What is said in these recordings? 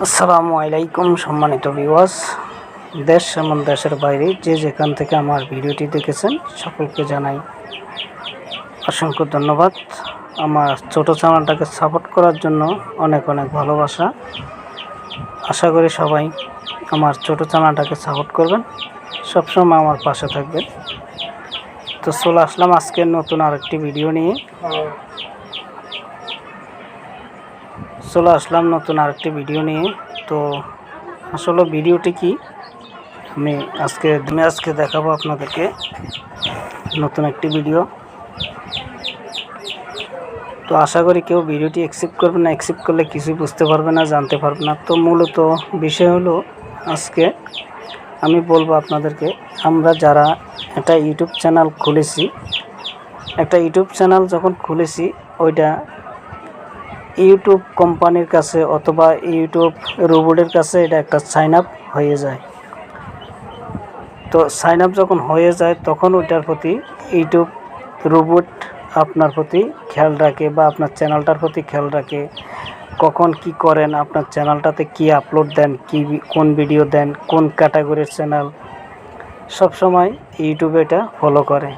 আসসালামু আলাইকুম সম্মানিত ভিউয়ার্স, দেশ এবং দেশের বাইরে যে যেখান থেকে আমার ভিডিওটি দেখেছেন সকলকে জানাই অসংখ্য ধন্যবাদ। আমার ছোট চ্যানেলটাকে সাপোর্ট করার জন্য অনেক অনেক ভালোবাসা। আশা করি সবাই আমার ছোট চ্যানেলটাকে সাপোর্ট করবেন, সবসময় আমার পাশে থাকবেন। তো চলে আসলাম আজকের নতুন আরেকটি ভিডিও নিয়ে। তো আসলে ভিডিওটি কি আমি আজকে দেখাবো আপনাদেরকে নতুন একটি ভিডিও। তো আশা করি কেউ ভিডিওটি অ্যাকসেপ্ট করবে না, অ্যাকসেপ্ট করলে কিছুই বুঝতে পারবে না, জানতে পারবে না। তো মূলত বিষয় হলো আজকে আমি বলবো আপনাদেরকে, আমরা যারা একটা ইউটিউব চ্যানেল খুলেছি, যখন খুলেছি ওইটা ইউটিউব কোম্পানির কাছে অথবা ইউটিউব রোবটের কাছে এটা একটা সাইন আপ হয়ে যায়। তো সাইন আপ যখন হয়ে যায় তখন ওইটার প্রতি ইউটিউব রোবট আপনার প্রতি খেয়াল রাখে বা আপনার চ্যানেলটার প্রতি খেয়াল রাখে, কখন কি করেন, আপনার চ্যানেলটাতে কি আপলোড দেন, কোন ভিডিও দেন, কোন ক্যাটাগরির চ্যানেল, সব সময় ইউটিউবে এটা ফলো করে।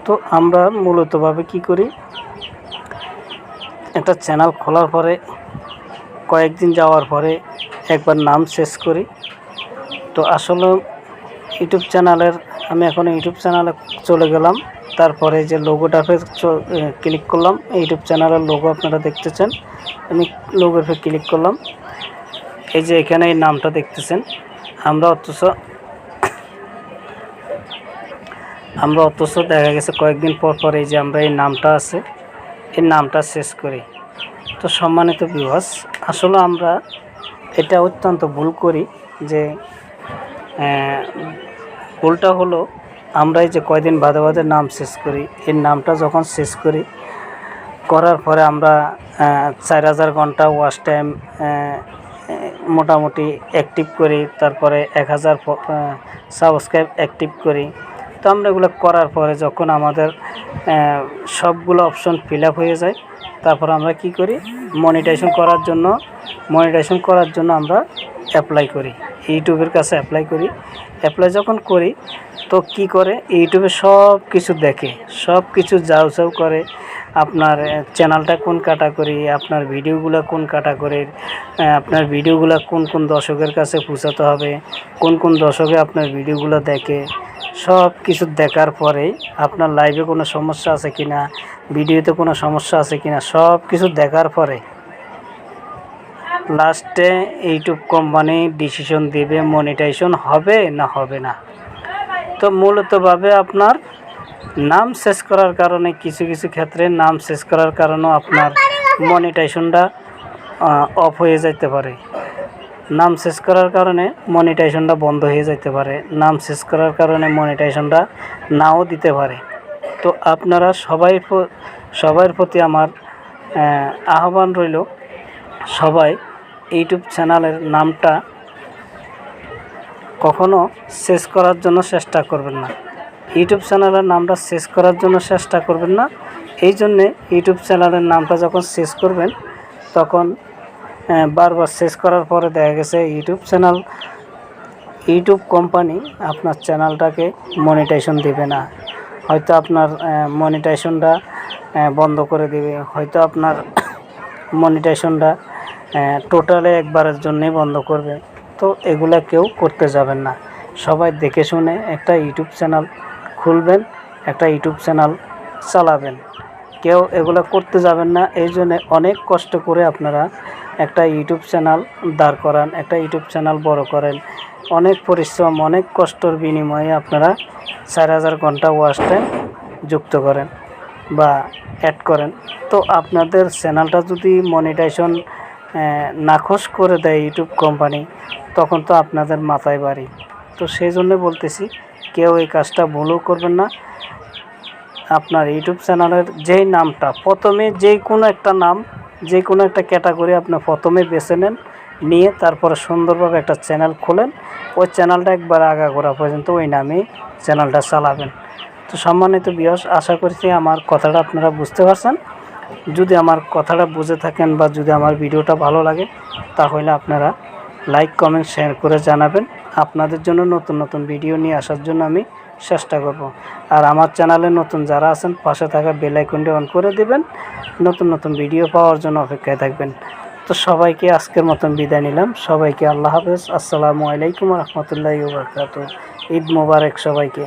তো আমরা মূলতভাবে কি করি, একটা চ্যানেল খোলার পরে কয়েকদিন যাওয়ার পরে একবার নাম শেষ করি। তো আসলে আমি এখন ইউটিউব চ্যানেলে চলে গেলাম, তারপরে যে লোগোটাতে ক্লিক করলাম, ইউটিউব চ্যানেলের লোগো আপনারা দেখতেছেন, আমি লোগোতে ক্লিক করলাম। এই যে এখানে এই নামটা দেখতেছেন, আমরা অথচ দেখা গেছে কয়েকদিন পর এই যে আমরা এই নামটা আছে, এই নামটা শেষ করি। তো সম্মানিত ভিউয়ার্স, আসলে আমরা এটা অত্যন্ত ভুল করি। যে ভুলটা হলো, আমরা এই যে কয়দিন বাদে নাম শেষ করি, এই নামটা যখন শেষ করি করার পরে আমরা 4000 ঘন্টা ওয়াচ টাইম মোটামুটি অ্যাক্টিভ করি, তারপরে 1000 সাবস্ক্রাইব অ্যাক্টিভ করি। তো আমরা এগুলো করার পরে যখন আমাদের সবগুলো অপশন ফিল আপ হয়ে যায়, তারপর আমরা কি করি, মনিটাইজেশন করার জন্য আমরা অ্যাপ্লাই করি, ইউটিউবের কাছে অ্যাপ্লাই যখন করি তো কি করে, ইউটিউবে সব কিছু দেখে, সব কিছু যাও করে, আপনার চ্যানেলটা কোন ক্যাটাগরি, আপনার ভিডিওগুলো কোন ক্যাটাগরির, আপনার ভিডিওগুলো কোন কোন দর্শকের কাছে পৌঁছাতে হবে, কোন কোন দর্শকে আপনার ভিডিওগুলো দেখে, সব কিছু দেখার পরে আপনার লাইভে কোনো সমস্যা আছে কিনা, ভিডিওতে কোনো সমস্যা আছে কিনা, সব কিছু দেখার পরে লাস্টে ইউটিউব কোম্পানি ডিসিশন দেবে মনিটাইজেশন হবে না হবে না। তো মূলতভাবে আপনার নাম শেষ করার কারণে, কিছু ক্ষেত্রে নাম শেষ করার কারণেও আপনার মনিটাইজেশনটা অফ হয়ে যেতে পারে, নাম শেষ করার কারণে মনিটাইজেশনটা বন্ধ হয়ে যেতে পারে, নাম শেষ করার কারণে মনিটাইজেশনটা নাও দিতে পারে। তো আপনারা সবার প্রতি আমার আহ্বান রইল, সবাই ইউটিউব চ্যানেলের নামটা কখনো শেষ করার জন্য চেষ্টা করবেন না, ইউটিউব চ্যানেলের নামটা শেষ করার জন্য চেষ্টা করবেন না। এই জন্যে ইউটিউব চ্যানেলের নামটা যখন শেষ করবেন তখন বারবার শেষ করার পরে দেখা গেছে ইউটিউব কোম্পানি আপনার চ্যানেলটাকে মনিটাইজেশন দেবে না, হয়তো আপনার মনিটাইজেশনটা বন্ধ করে দেবে, হয়তো আপনার মনিটাইজেশনটা টোটালে একবারের জন্যই বন্ধ করবে। তো এগুলা কেউ করতে যাবেন না, সবাই দেখে শুনে একটা ইউটিউব চ্যানেল খুলবেন, একটা ইউটিউব চ্যানেল চালাবেন, কেউ এগুলো করতে যাবেন না। এই জন্যে অনেক কষ্ট করে আপনারা একটা ইউটিউব চ্যানেল দাঁড় করান, একটা ইউটিউব চ্যানেল বড় করেন, অনেক পরিশ্রম, অনেক কষ্টর বিনিময়ে আপনারা 4000 ঘন্টা ওয়াচ টাইম যুক্ত করেন বা অ্যাড করেন। তো আপনাদের চ্যানেলটা যদি মনিটাইজেশন নাকচ করে দেয় ইউটিউব কোম্পানি, তখন তো আপনাদের মাথায় বাড়ি। তো সেই জন্য বলতেছি, কেউ এই কাজটা ভুলও করবেন না। আপনার ইউটিউব চ্যানেলের যেই নামটা প্রথমে, যে কোনো একটা ক্যাটাগরি আপনি প্রথমে বেছে নেন, নিয়ে তারপরে সুন্দরভাবে একটা চ্যানেল খোলেন, ওই চ্যানেলটা একবার আগাগোড়া পর্যন্ত ওই নামে চ্যানেলটা চালাবেন। তো সম্মানিত ভিউয়ার্স, আশা করছি আমার কথাটা আপনারা বুঝতে পারছেন। যদি আমার কথাটা বুঝে থাকেন বা যদি আমার ভিডিওটা ভালো লাগে, তাহলে আপনারা লাইক কমেন্ট শেয়ার করে জানাবেন। আপনাদের জন্য নতুন নতুন ভিডিও নিয়ে আসার জন্য আমি চেষ্টা করব। আর আমার চ্যানেলে নতুন যারা আছেন পাশে থাকা বেল আইকনটি অন করে দেবেন, নতুন নতুন ভিডিও পাওয়ার জন্য অপেক্ষায় থাকবেন। তো সবাইকে আজকের মতন বিদায় নিলাম। সবাইকে আল্লাহ হাফেজ। আসসালামু আলাইকুম রহমতুল্লাহি ওয়া বারাকাতুহু। ঈদ মোবারক সবাইকে।